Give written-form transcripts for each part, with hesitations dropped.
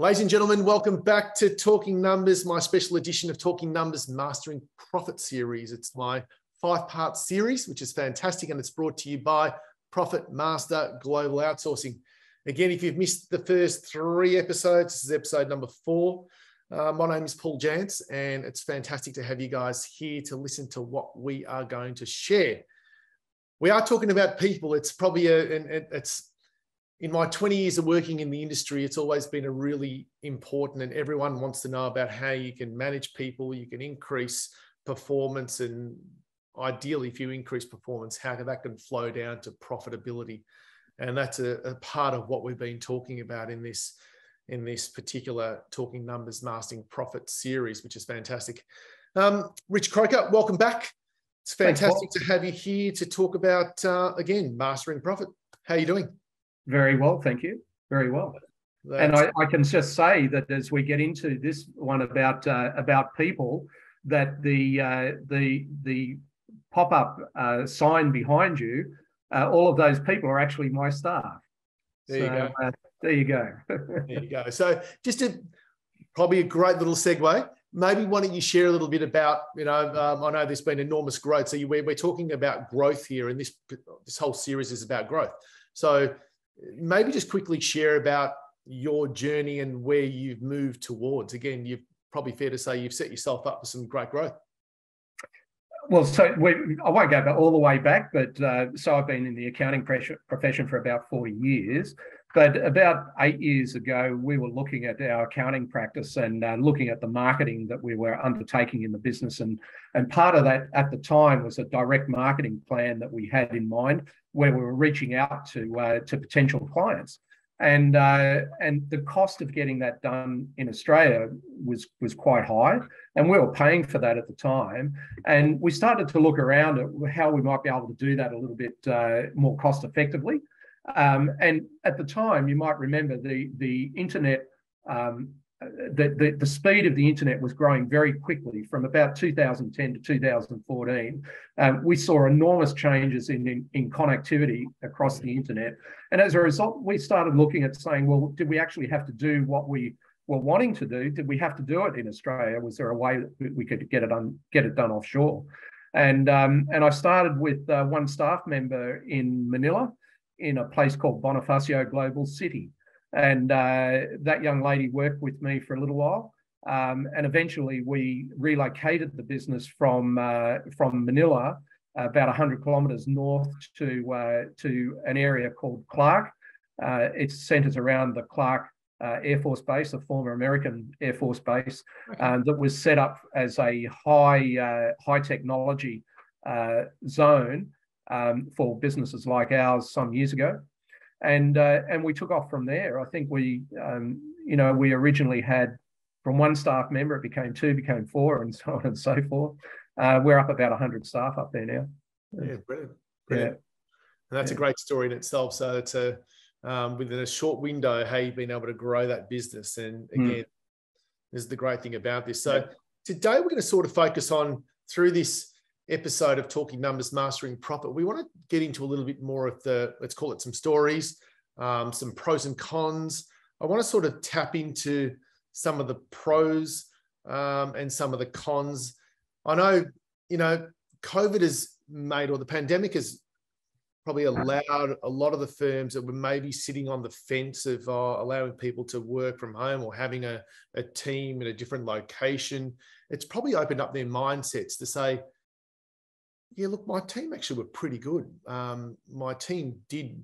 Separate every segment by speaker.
Speaker 1: Ladies and gentlemen, welcome back to Talking Numbers, my special edition of Talking Numbers Mastering Profit series. It's my 5-part series, which is fantastic, and it's brought to you by Profit Master Global Outsourcing. Again, if you've missed the first 3 episodes, this is episode number 4. My name is Paul Jantz, and it's fantastic to have you guys here to listen to what we are going to share. We are talking about people. It's probably in my 20 years of working in the industry, it's always been a really important, and everyone wants to know about how you can manage people, you can increase performance, and ideally, if you increase performance, how that can flow down to profitability. And that's a part of what we've been talking about in this particular Talking Numbers Mastering Profit series, which is fantastic. Rich Croker, welcome back. It's fantastic to have you here to talk about, again, mastering profit. How are you doing?
Speaker 2: Very well, thank you. Very well. And I can just say that as we get into this one about people, that the pop-up sign behind you, all of those people are actually my staff.
Speaker 1: There you go.
Speaker 2: There you go.
Speaker 1: There you go. So just probably a great little segue. Maybe why don't you share a little bit about, I know there's been enormous growth. So we're talking about growth here, and this whole series is about growth. So maybe just quickly share about your journey and where you've moved towards. Again, you're probably fair to say you've set yourself up for some great growth.
Speaker 2: Well, so I won't go all the way back, but so I've been in the accounting profession for about 40 years. But about 8 years ago, we were looking at our accounting practice and looking at the marketing that we were undertaking in the business. And part of that at the time was a direct marketing plan that we had in mind, where we were reaching out to potential clients. And the cost of getting that done in Australia was quite high, and we were paying for that at the time. And we started to look around at how we might be able to do that a little bit more cost effectively. And at the time, you might remember the internet, the speed of the internet was growing very quickly from about 2010 to 2014. We saw enormous changes in connectivity across the internet. And as a result, we started looking at saying, well, did we actually have to do what we were wanting to do? Did we have to do it in Australia? Was there a way that we could get it done offshore? And I started with one staff member in Manila, in a place called Bonifacio Global City. And that young lady worked with me for a little while. And eventually we relocated the business from Manila, about 100 kilometres north to an area called Clark. It centres around the Clark Air Force Base, a former American Air Force base, that was set up as a high technology zone for businesses like ours some years ago. And we took off from there. I think we originally had, from one staff member, it became 2, became 4, and so on and so forth. We're up about 100 staff up there now.
Speaker 1: Yeah, brilliant. Yeah. And that's a great story in itself. So it's within a short window, how you've been able to grow that business. And again, this is the great thing about this. So today we're going to sort of focus on, through this episode of Talking Numbers Mastering Profit, we want to get into a little bit more of let's call it some stories, some pros and cons. I want to sort of tap into some of the pros and some of the cons. I know, COVID has made, or the pandemic has probably allowed a lot of the firms that were maybe sitting on the fence of allowing people to work from home or having a team in a different location. It's probably opened up their mindsets to say, yeah, look, my team actually were pretty good. My team did,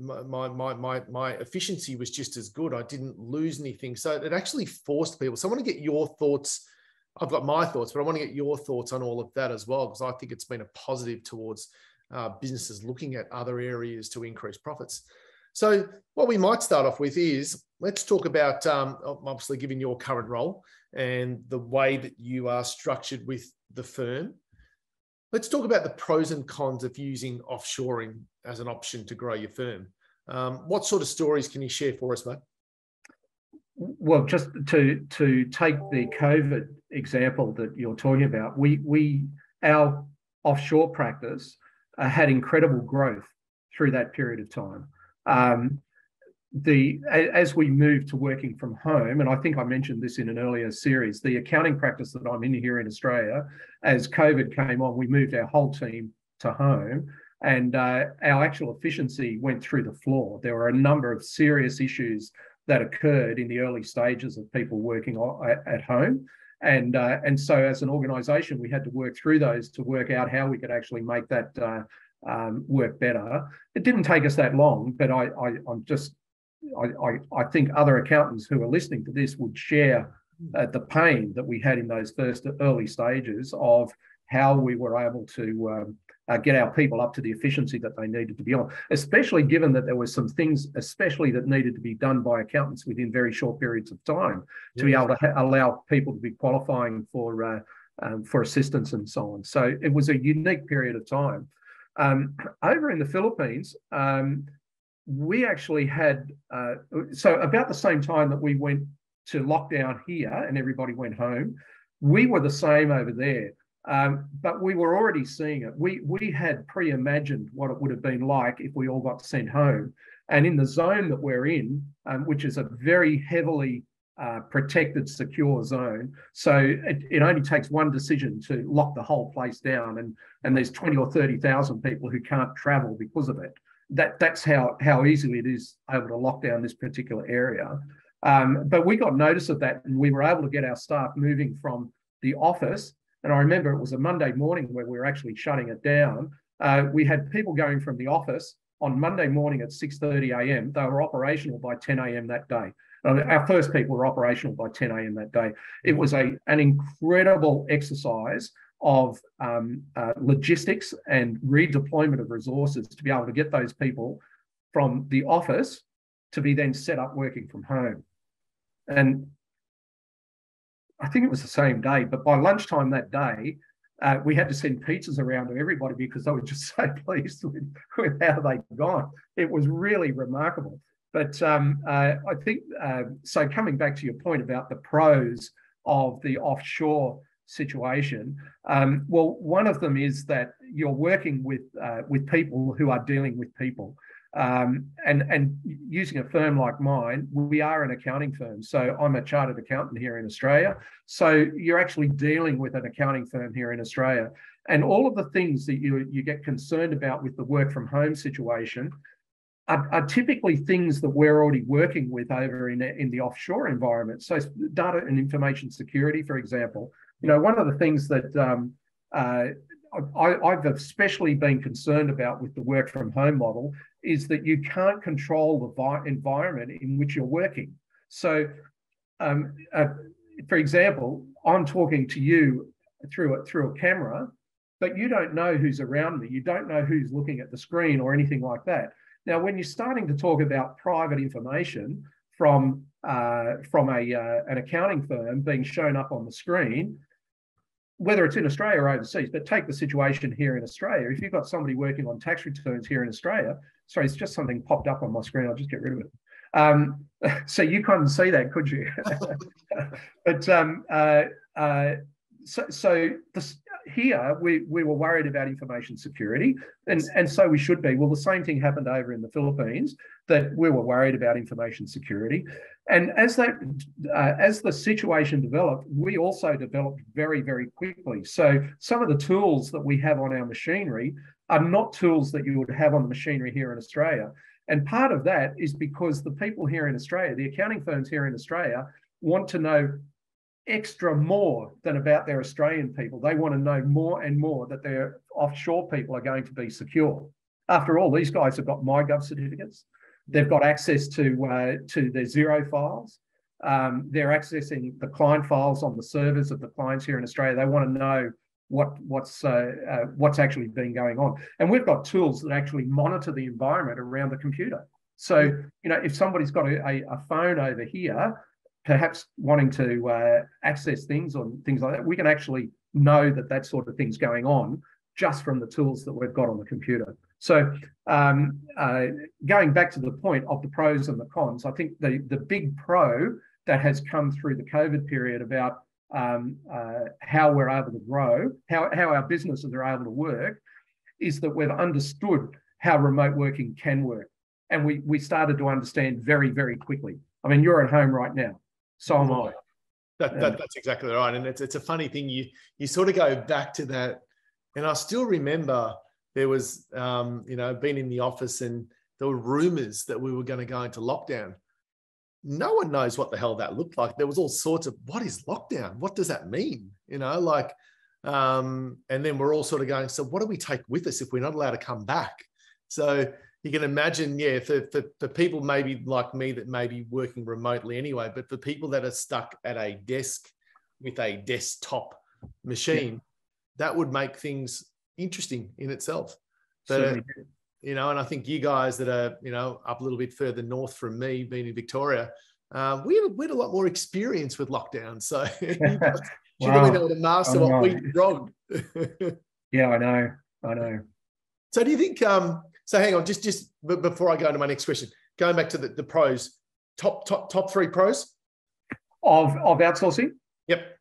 Speaker 1: my efficiency was just as good. I didn't lose anything. So it actually forced people. So I want to get your thoughts. I've got my thoughts, but I want to get your thoughts on all of that as well, because I think it's been a positive towards businesses looking at other areas to increase profits. So what we might start off with is, let's talk about, obviously, given your current role and the way that you are structured with the firm. Let's talk about the pros and cons of using offshoring as an option to grow your firm. What sort of stories can you share for us, mate?
Speaker 2: Well, just to take the COVID example that you're talking about, our offshore practice had incredible growth through that period of time. as we move to working from home, and I think I mentioned this in an earlier series, the accounting practice that I'm in here in Australia, as COVID came on, we moved our whole team to home, and our actual efficiency went through the floor. There were a number of serious issues that occurred in the early stages of people working at home. And so as an organisation, we had to work through those to work out how we could actually make that work better. It didn't take us that long, but I think other accountants who are listening to this would share the pain that we had in those first early stages of how we were able to get our people up to the efficiency that they needed to be on, especially given that there were some things, especially that needed to be done by accountants within very short periods of time to be able to allow people to be qualifying for assistance and so on. So it was a unique period of time. Over in the Philippines, we actually had, so about the same time that we went to lockdown here and everybody went home, we were the same over there. But we were already seeing it. We had pre-imagined what it would have been like if we all got sent home. And in the zone that we're in, which is a very heavily protected, secure zone, so it only takes one decision to lock the whole place down, and there's 20 or 30,000 people who can't travel because of it. That's how easily it is able to lock down this particular area. But we got notice of that, and we were able to get our staff moving from the office. And I remember it was a Monday morning where we were actually shutting it down. We had people going from the office on Monday morning at 6:30 a.m. They were operational by 10 a.m. that day. Our first people were operational by 10 a.m. that day. It was an incredible exercise of logistics and redeployment of resources to be able to get those people from the office to be then set up working from home. And I think it was the same day, but by lunchtime that day, we had to send pizzas around to everybody because they were just so pleased with how they'd gone. It was really remarkable. But I think, so coming back to your point about the pros of the offshore situation, well, one of them is that you're working with people who are dealing with people. And using a firm like mine, we are an accounting firm. So I'm a chartered accountant here in Australia. So you're actually dealing with an accounting firm here in Australia. And all of the things that you get concerned about with the work from home situation are typically things that we're already working with over in the offshore environment. So data and information security, for example, one of the things that I've especially been concerned about with the work from home model is that you can't control the environment in which you're working. So, for example, I'm talking to you through a camera, but you don't know who's around me. You don't know who's looking at the screen or anything like that. Now, when you're starting to talk about private information from an accounting firm being shown up on the screen, whether it's in Australia or overseas, but take the situation here in Australia. If you've got somebody working on tax returns here in Australia, sorry, it's just something popped up on my screen. I'll just get rid of it. So you couldn't see that, could you? But here we were worried about information security, and so we should be. Well, the same thing happened over in the Philippines, that we were worried about information security. And as the situation developed, we also developed very, very quickly. So some of the tools that we have on our machinery are not tools that you would have on the machinery here in Australia. And part of that is because the people here in Australia, the accounting firms here in Australia, want to know extra more than about their Australian people. They want to know more and more that their offshore people are going to be secure. After all, these guys have got MyGov certificates. They've got access to their Xero files. They're accessing the client files on the servers of the clients here in Australia. They want to know what's actually been going on. And we've got tools that actually monitor the environment around the computer. So, if somebody's got a phone over here, perhaps wanting to access things or things like that, we can actually know that sort of thing's going on just from the tools that we've got on the computer. So going back to the point of the pros and the cons, I think the big pro that has come through the COVID period about how we're able to grow, how our businesses are able to work, is that we've understood how remote working can work. And we started to understand very, very quickly. I mean, you're at home right now. So am I.
Speaker 1: That's exactly right. And it's a funny thing. You sort of go back to that. And I still remember there was, being in the office and there were rumors that we were going to go into lockdown. No one knows what the hell that looked like. There was all sorts of, what is lockdown? What does that mean? And then we're all sort of going, so what do we take with us if we're not allowed to come back? So you can imagine, for people maybe like me that may be working remotely anyway, but for people that are stuck at a desk with a desktop machine, that would make things interesting in itself. But, and I think you guys that are, up a little bit further north from me, being in Victoria, we had a lot more experience with lockdown. So you've been able to master what we grogged.
Speaker 2: Yeah, I know.
Speaker 1: So do you think, so hang on, just before I go into my next question, going back to the pros, top three pros?
Speaker 2: Of outsourcing?
Speaker 1: Yep.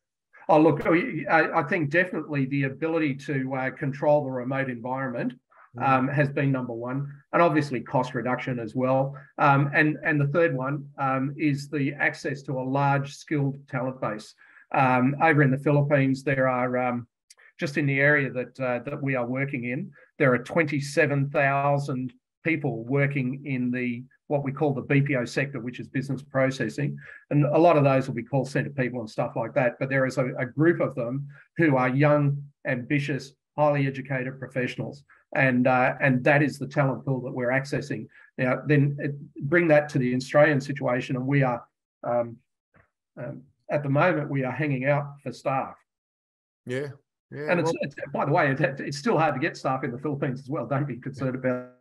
Speaker 2: Oh, look, I think definitely the ability to control the remote environment has been number one, and obviously cost reduction as well. And the third one is the access to a large skilled talent base. Over in the Philippines, there are, just in the area that we are working in, there are 27,000 people working in what we call the BPO sector, which is business processing. And a lot of those will be call center people and stuff like that. But there is a group of them who are young, ambitious, highly educated professionals. And that is the talent pool that we're accessing. Now, then bring that to the Australian situation, and we are, at the moment, we are hanging out for staff.
Speaker 1: Yeah. Yeah,
Speaker 2: and it's by the way, it's still hard to get staff in the Philippines as well. Don't be concerned about.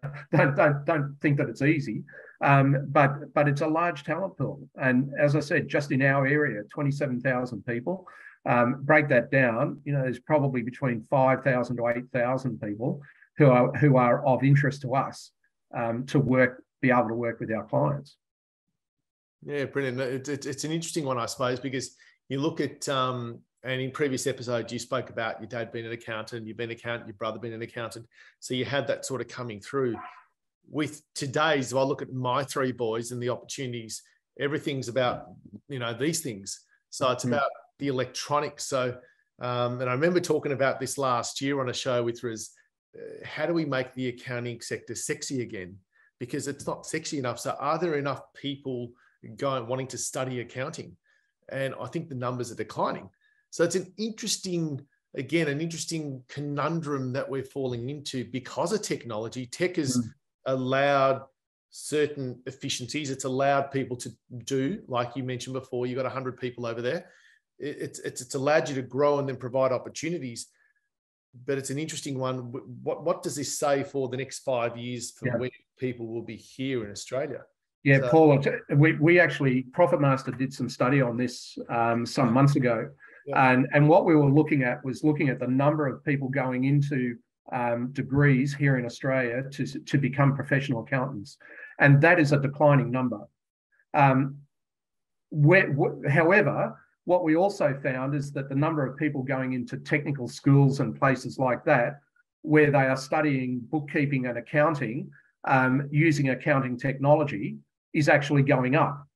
Speaker 2: Don't think that it's easy, but it's a large talent pool. And as I said, just in our area, 27,000 people. Break that down. There's probably between 5,000 to 8,000 people who are of interest to us to be able to work with our clients.
Speaker 1: Yeah, brilliant. It's an interesting one, I suppose, because you look at. And in previous episodes, you spoke about your dad being an accountant, you've been an accountant, your brother being an accountant. So you had that sort of coming through. With today's, if I look at my three boys and the opportunities, everything's about, these things. So it's about the electronics. So, and I remember talking about this last year on a show with Riz, how do we make the accounting sector sexy again? Because it's not sexy enough. So are there enough people wanting to study accounting? And I think the numbers are declining. So it's an interesting conundrum that we're falling into because of technology. Tech has allowed certain efficiencies. It's allowed people to do, like you mentioned before, you've got 100 people over there. It's allowed you to grow and then provide opportunities. But it's an interesting one. What does this say for the next 5 years for when people will be here in Australia?
Speaker 2: Yeah, so, Paul, we actually, Profit Master did some study on this some months ago. And what we were looking at the number of people going into degrees here in Australia to become professional accountants. And that is a declining number. However, what we also found is that the number of people going into technical schools and places like that, where they are studying bookkeeping and accounting, using accounting technology, is actually going up.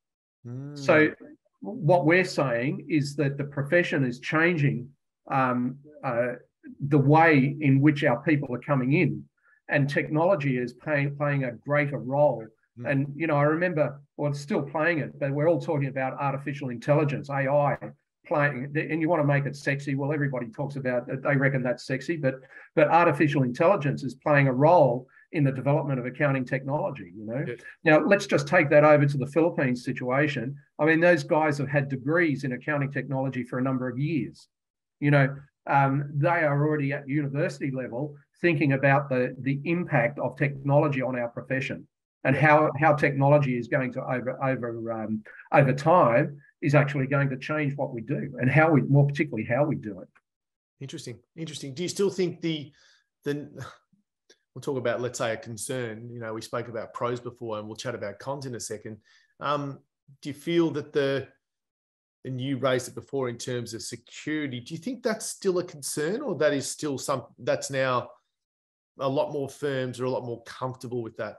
Speaker 2: So what we're saying is that the profession is changing the way in which our people are coming in, and technology is playing a greater role. And, I remember, it's still playing it, but we're all talking about artificial intelligence, AI, playing, and you want to make it sexy. Well, everybody talks about it. They reckon that's sexy, but artificial intelligence is playing a role in the development of accounting technology, Yes. Now, let's just take that over to the Philippines situation. I mean, those guys have had degrees in accounting technology for a number of years. They are already at university level thinking about the impact of technology on our profession, and how technology is going to over time is actually going to change what we do, and more particularly how we do it. Interesting.
Speaker 1: Do you still think we'll talk about, let's say, a concern, we spoke about pros before, and we'll chat about cons in a second. Do you feel that and you raised it before in terms of security, do you think that's still a concern, or that is still that's now a lot more firms are a lot more comfortable with that?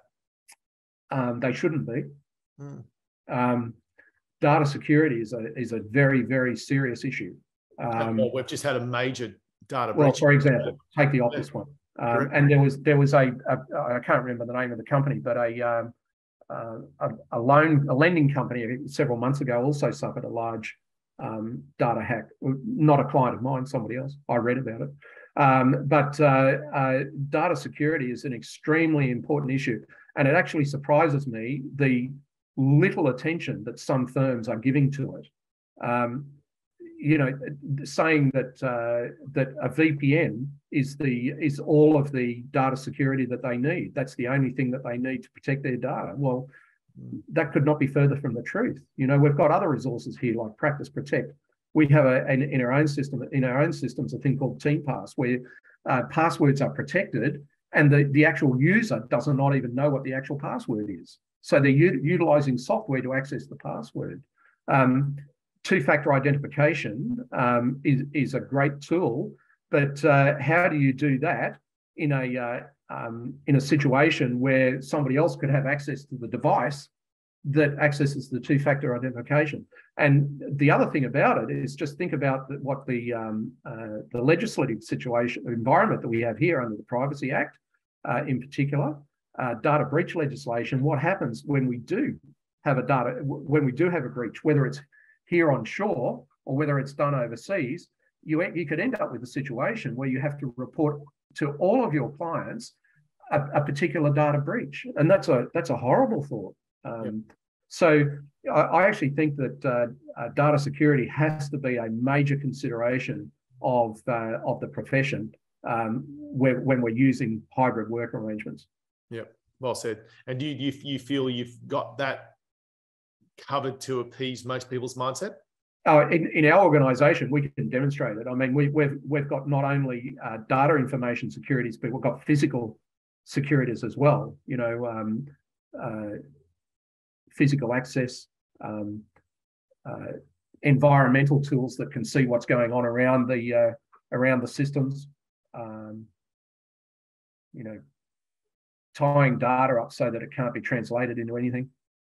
Speaker 2: They shouldn't be.
Speaker 1: Mm.
Speaker 2: Data security is a very, very serious issue.
Speaker 1: Well, we've just had a major data
Speaker 2: Well,
Speaker 1: breach.
Speaker 2: for example, take the office one. And there was I can't remember the name of the company, but a lending company several months ago also suffered a large data hack. Not a client of mine, somebody else. I read about it. But data security is an extremely important issue, and it actually surprises me the little attention that some firms are giving to it. Saying that a VPN is all of the data security that they need. That's the only thing that they need to protect their data. Well, that could not be further from the truth. We've got other resources here like Practice Protect. We have in our own systems a thing called TeamPass, where passwords are protected, and the actual user does not even know what the actual password is. So they're utilizing software to access the password. Two-factor identification is a great tool, but how do you do that in a situation where somebody else could have access to the device that accesses the two-factor identification? And the other thing about it is just think about what the legislative environment that we have here under the Privacy Act, in particular, data breach legislation. What happens when we do have a breach, whether it's here on shore or whether it's done overseas? You could end up with a situation where you have to report to all of your clients a particular data breach, and that's a horrible thought. So I actually think that data security has to be a major consideration of the profession when we're using hybrid work arrangements.
Speaker 1: Yeah, well said. And do you feel you've got that covered to appease most people's mindset?
Speaker 2: In our organisation, we can demonstrate it. I mean, we've got not only data information securities, but we've got physical securities as well. Physical access, environmental tools that can see what's going on around the systems. Tying data up so that it can't be translated into anything.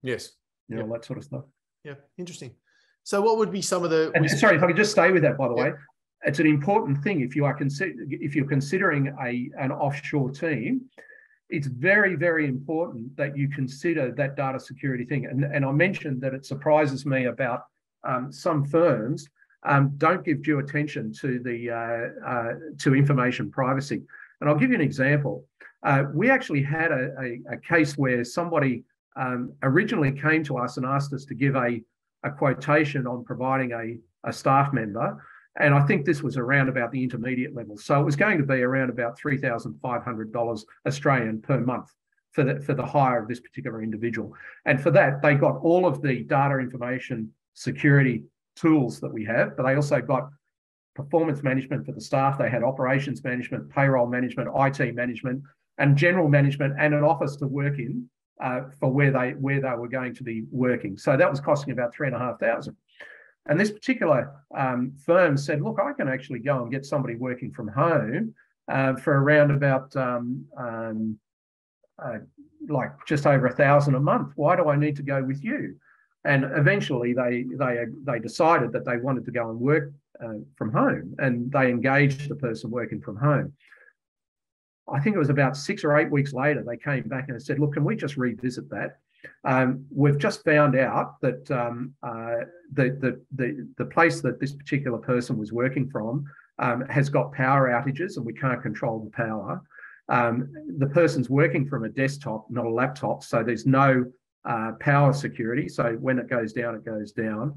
Speaker 1: Yes.
Speaker 2: All that sort of stuff.
Speaker 1: Yeah, interesting. So what would be some of the...
Speaker 2: Sorry, if I could just stay with that, by the way. It's an important thing if you're considering an offshore team. It's very, very important that you consider that data security thing. And I mentioned that it surprises me about some firms don't give due attention to to information privacy. And I'll give you an example. We actually had a case where somebody originally came to us and asked us to give a quotation on providing a staff member. And I think this was around about the intermediate level. So it was going to be around about $3,500 Australian per month for the hire of this particular individual. And for that, they got all of the data information security tools that we have, but they also got performance management for the staff. They had operations management, payroll management, IT management, and general management, and an office to work in for where they were going to be working. So that was costing about $3,500. And this particular firm said, look, I can actually go and get somebody working from home for around about like just over $1,000 a month. Why do I need to go with you? And eventually they decided that they wanted to go and work from home, and they engaged the person working from home. I think it was about 6 or 8 weeks later, they came back and said, look, can we just revisit that? We've just found out that the place that this particular person was working from has got power outages, and we can't control the power. The person's working from a desktop, not a laptop, so there's no power security. So when it goes down, it goes down.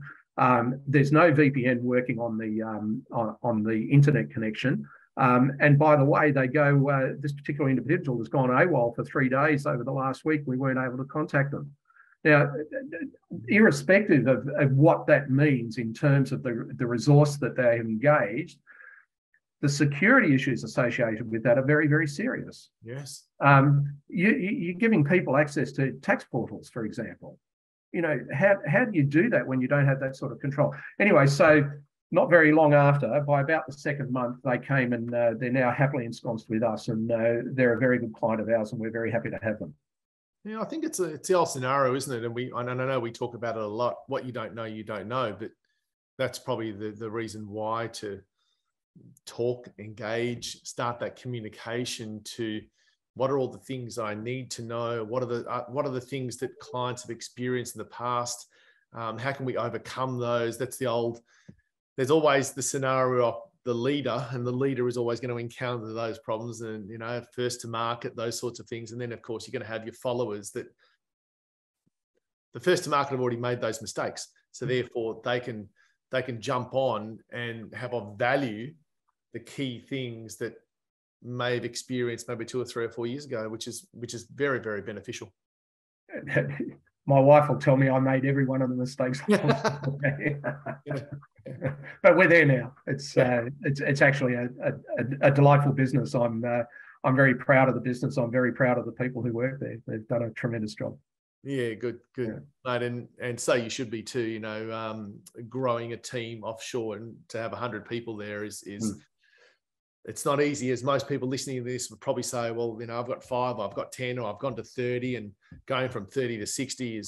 Speaker 2: There's no VPN working on the internet connection. And by the way, they go, this particular individual has gone AWOL for 3 days over the last week. We weren't able to contact them. Now, irrespective of what that means in terms of the resource that they have engaged, the security issues associated with that are very, very serious.
Speaker 1: Yes.
Speaker 2: You're giving people access to tax portals, for example. How do you do that when you don't have that sort of control? Anyway, so not very long after, by about the second month, they came and they're now happily ensconced with us, and they're a very good client of ours, and we're very happy to have them.
Speaker 1: Yeah, I think it's the old scenario, isn't it? And I know we talk about it a lot. What you don't know, but that's probably the reason why to talk, engage, start that communication to what are all the things I need to know? What are the things that clients have experienced in the past? How can we overcome those? There's always the scenario of the leader, and the leader is always going to encounter those problems and, first to market, those sorts of things. And then of course you're going to have your followers that the first to market have already made those mistakes. So therefore they can jump on and have of value the key things that may have experienced maybe 2 or 3 or 4 years ago, which is very, very beneficial.
Speaker 2: My wife will tell me I made every one of the mistakes. But we're there now. It's actually a delightful business. I'm very proud of the business. I'm very proud of the people who work there. They've done a tremendous job.
Speaker 1: Yeah, good, yeah. Mate, and so you should be too. Growing a team offshore and to have 100 people there is it's not easy. As most people listening to this would probably say, well, I've got 5, I've got 10, or I've gone to 30, and going from 30 to 60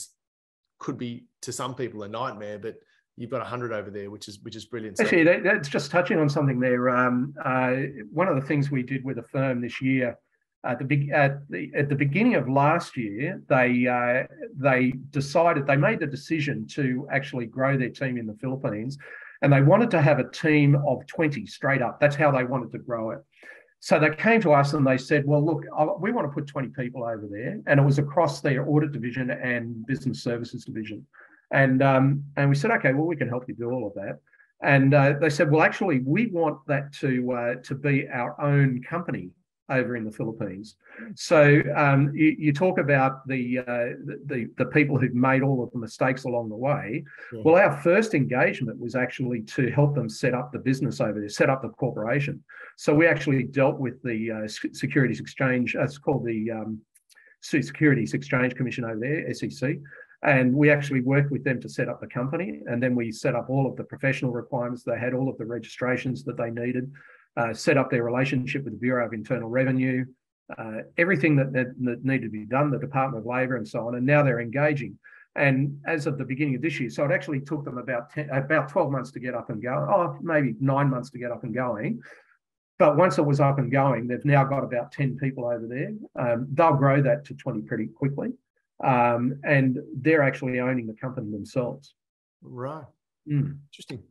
Speaker 1: could be to some people a nightmare, but you've got 100 over there, which is brilliant.
Speaker 2: Actually, that's just touching on something there. One of the things we did with a firm this year, at the beginning of last year, they made the decision to actually grow their team in the Philippines, and they wanted to have a team of 20 straight up. That's how they wanted to grow it. So they came to us and they said, well, look, we want to put 20 people over there. And it was across their audit division and business services division. And we said, okay, well, we can help you do all of that. And they said, well, actually, we want that to be our own company over in the Philippines. So you talk about the people who've made all of the mistakes along the way. Yeah. Well, our first engagement was actually to help them set up the business over there, set up the corporation. So we actually dealt with the Securities Exchange. It's called the Securities Exchange Commission over there, SEC. And we actually worked with them to set up the company. And then we set up all of the professional requirements. They had all of the registrations that they needed. Set up their relationship with the Bureau of Internal Revenue, everything that needed to be done, the Department of Labor and so on, and now they're engaging. And as of the beginning of this year, so it actually took them about 12 months to get up and go, maybe 9 months to get up and going. But once it was up and going, they've now got about 10 people over there. They'll grow that to 20 pretty quickly. And they're actually owning the company themselves.
Speaker 1: Right. Interesting.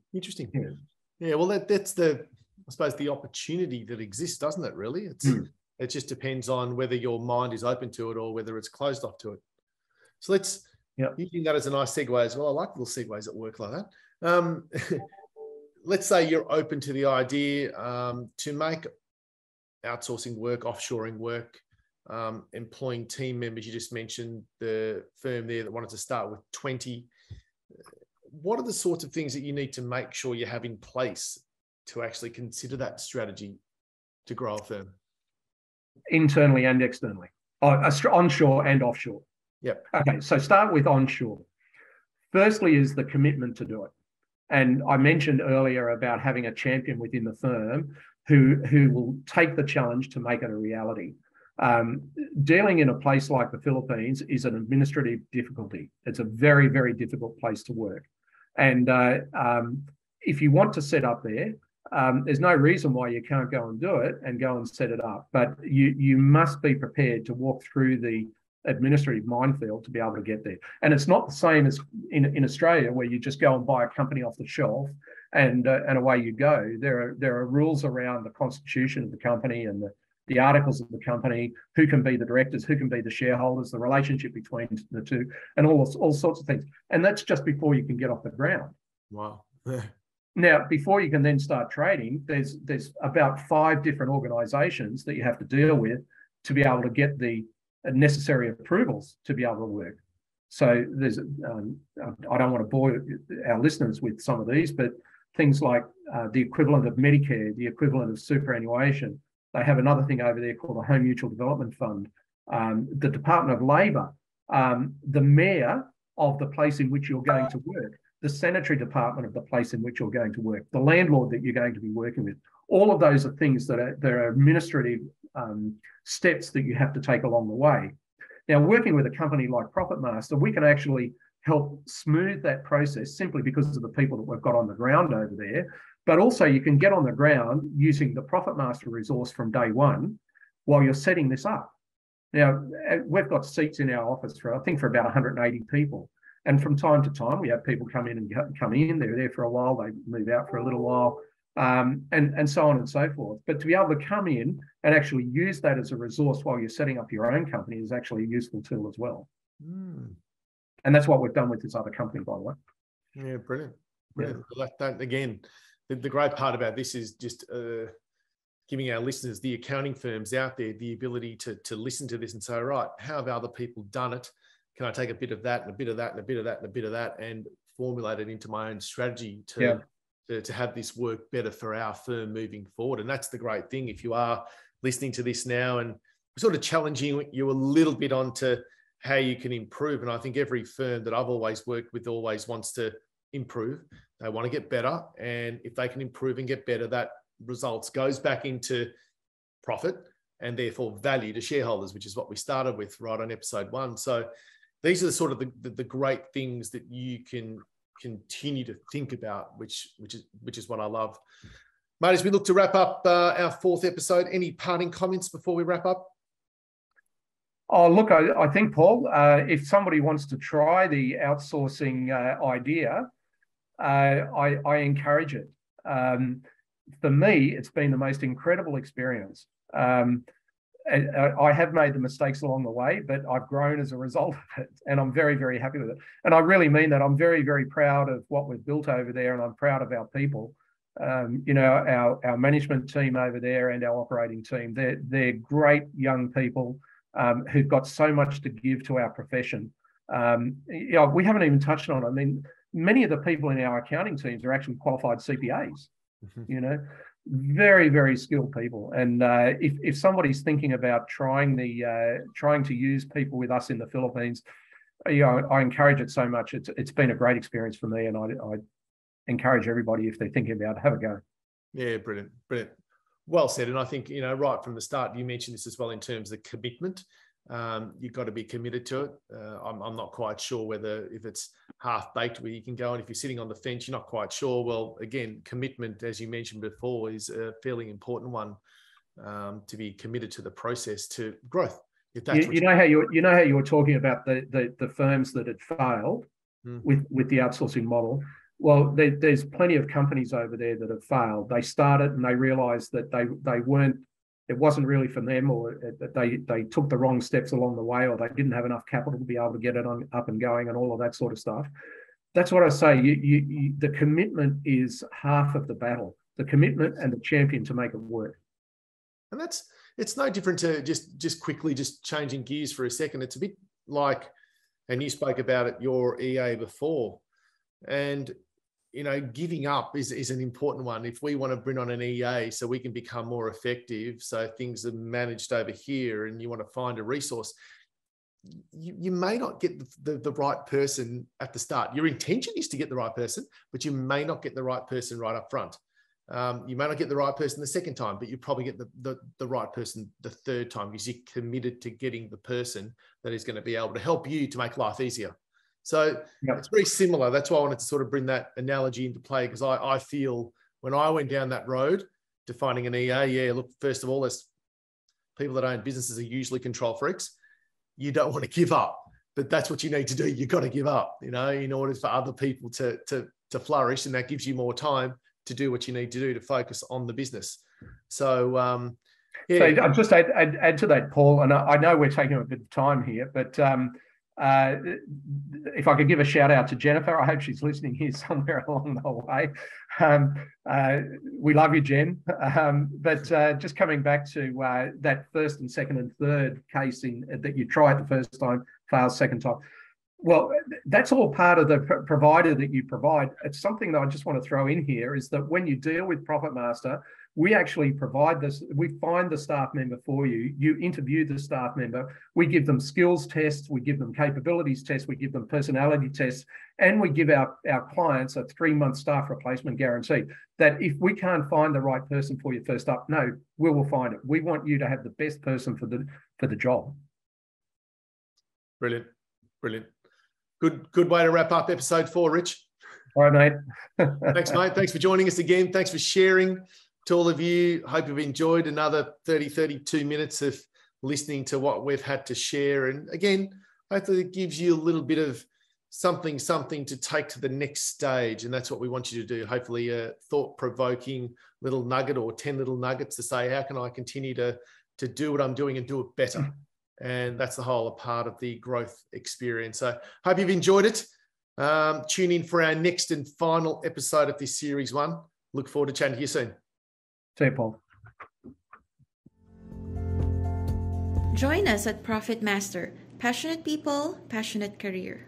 Speaker 1: Yeah, well, that's I suppose the opportunity that exists, doesn't it, really? It just depends on whether your mind is open to it or whether it's closed off to it. So using that as a nice segue as well. I like little segues at work like that. Let's say you're open to the idea to make outsourcing work, offshoring work, employing team members. You just mentioned the firm there that wanted to start with 20. What are the sorts of things that you need to make sure you have in place to actually consider that strategy to grow a firm?
Speaker 2: Internally and externally, onshore and offshore.
Speaker 1: Yep.
Speaker 2: Okay, so start with onshore. Firstly is the commitment to do it. And I mentioned earlier about having a champion within the firm who will take the challenge to make it a reality. Dealing in a place like the Philippines is an administrative difficulty. It's a very, very difficult place to work. And if you want to set up there, there's no reason why you can't go and do it and go and set it up. But you must be prepared to walk through the administrative minefield to be able to get there. And it's not the same as in Australia, where you just go and buy a company off the shelf and away you go. There are rules around the constitution of the company and the articles of the company, who can be the directors, who can be the shareholders, the relationship between the two, and all sorts of things. And that's just before you can get off the ground.
Speaker 1: Wow.
Speaker 2: Now, before you can then start trading, there's about 5 different organisations that you have to deal with to be able to get the necessary approvals to be able to work. So there's, I don't want to bore our listeners with some of these, but things like the equivalent of Medicare, the equivalent of superannuation. They have another thing over there called the Home Mutual Development Fund. The Department of Labor, the mayor of the place in which you're going to work, the sanitary department of the place in which you're going to work, the landlord that you're going to be working with. All of those are things that are administrative steps that you have to take along the way. Now, working with a company like ProfitMaster, we can actually help smooth that process simply because of the people that we've got on the ground over there. But also you can get on the ground using the ProfitMaster resource from day one while you're setting this up. Now, we've got seats in our office for, I think, for about 180 people. And from time to time, we have people come in and come in. They're there for a while. They move out for a little while, and so on and so forth. But to be able to come in and actually use that as a resource while you're setting up your own company is actually a useful tool as well. Mm. And that's what we've done with this other company, by the way.
Speaker 1: Yeah, brilliant. Brilliant. Yeah. That, again, the great part about this is just giving our listeners, the accounting firms out there, the ability to listen to this and say, right, how have other people done it? Can I take a bit of that and a bit of that and a bit of that and a bit of that and formulate it into my own strategy to have this work better for our firm moving forward? And that's the great thing. If you are listening to this now and sort of challenging you a little bit onto how you can improve. And I think every firm that I've always worked with always wants to improve. They want to get better. And if they can improve and get better, that results goes back into profit and therefore value to shareholders, which is what we started with right on episode 1. So these are the sort of the great things that you can continue to think about, which is what I love. Mate, as we look to wrap up our 4th episode, any parting comments before we wrap up?
Speaker 2: Oh, look, I think, Paul, if somebody wants to try the outsourcing idea, I encourage it. For me, it's been the most incredible experience. I have made the mistakes along the way, but I've grown as a result of it, and I'm very, very happy with it. And I really mean that. I'm very, very proud of what we've built over there, and I'm proud of our people. Our management team over there and our operating team. They're great young people who've got so much to give to our profession. We haven't even touched on it. I mean, many of the people in our accounting teams are actually qualified CPAs. Very, very skilled people. And if somebody's thinking about trying to use people with us in the Philippines, I encourage it so much. It's been a great experience for me, and I encourage everybody, if they're thinking about it, have a go.
Speaker 1: Yeah, brilliant. Well said. And I think, right from the start, you mentioned this as well in terms of commitment. You've got to be committed to it. I'm not quite sure whether if it's half-baked where you can go, and if you're sitting on the fence, you're not quite sure. Well, again, commitment, as you mentioned before, is a fairly important one, to be committed to the process to growth. If that's
Speaker 2: you know how you were talking about the firms that had failed with the outsourcing model. Well, there's plenty of companies over there that have failed. They started and they realized that it wasn't really for them, or they took the wrong steps along the way, or they didn't have enough capital to be able to get it up and going, and all of that sort of stuff. That's what I say. The commitment is half of the battle. The commitment and the champion to make it work.
Speaker 1: And it's no different to just quickly changing gears for a second. It's a bit like, and you spoke about it, your EA before, and giving up is an important one. If we want to bring on an EA so we can become more effective, so things are managed over here, and you want to find a resource, you may not get the right person at the start. Your intention is to get the right person, but you may not get the right person right up front. You may not get the right person the second time, but you probably get the right person the third time, because you're committed to getting the person that is going to be able to help you to make life easier. So It's very similar. That's why I wanted to sort of bring that analogy into play, because I feel when I went down that road to finding an EA, look, first of all, there's people that own businesses are usually control freaks. You don't want to give up, but that's what you need to do. You've got to give up, in order for other people to flourish, and that gives you more time to do what you need to do to focus on the business. So,
Speaker 2: So I'll just add to that, Paul, and I know we're taking a bit of time here, but if I could give a shout out to Jennifer, I hope she's listening here somewhere along the way. We love you, Jen. But just coming back to that first and second and third case that you try it the first time, fails second time. Well, that's all part of the provider that you provide. It's something that I just want to throw in here, is that when you deal with ProfitMaster, we actually provide this. We find the staff member for you. You interview the staff member. We give them skills tests. We give them capabilities tests. We give them personality tests. And we give our clients a 3-month staff replacement guarantee that if we can't find the right person for you first up, no, we will find it. We want you to have the best person for the job.
Speaker 1: Brilliant. Brilliant. Good way to wrap up episode 4, Rich.
Speaker 2: All right, mate.
Speaker 1: Thanks, mate. Thanks for joining us again. Thanks for sharing to all of you. Hope you've enjoyed another 32 minutes of listening to what we've had to share. And again, hopefully it gives you a little bit of something to take to the next stage. And that's what we want you to do. Hopefully a thought-provoking little nugget or 10 little nuggets to say, how can I continue to do what I'm doing and do it better? And that's the whole part of the growth experience. So hope you've enjoyed it. Tune in for our next and final episode of this series 1. Look forward to chatting to you soon.
Speaker 2: See you, Paul.
Speaker 3: Join us at Profit Master. Passionate people, passionate career.